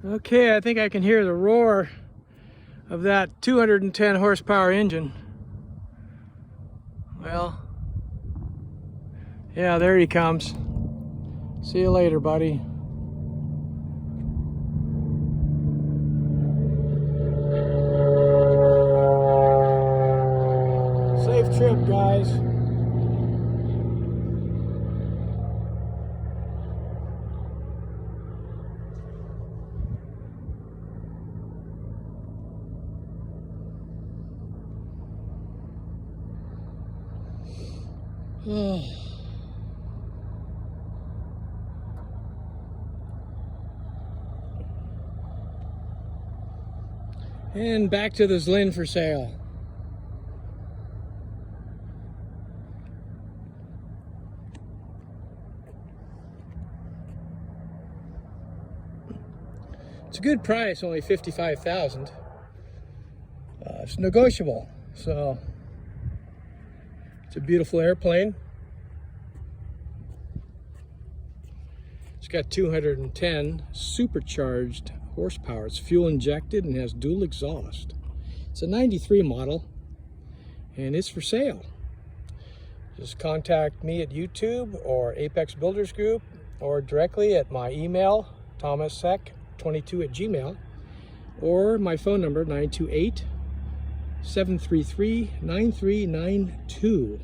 Okay, I think I can hear the roar of that 210 horsepower engine. Well, yeah, there he comes. See you later, buddy. Safe trip, guys. And back to this Lynn for sale. It's a good price, only $55,000. It's negotiable, so it's a beautiful airplane. It's got 210 supercharged horsepower. It's fuel injected and has dual exhaust. It's a 93 model and it's for sale. Just contact me at YouTube or Apex Builders Group or directly at my email, thomassec22@gmail.com, or my phone number, 928-733-9392.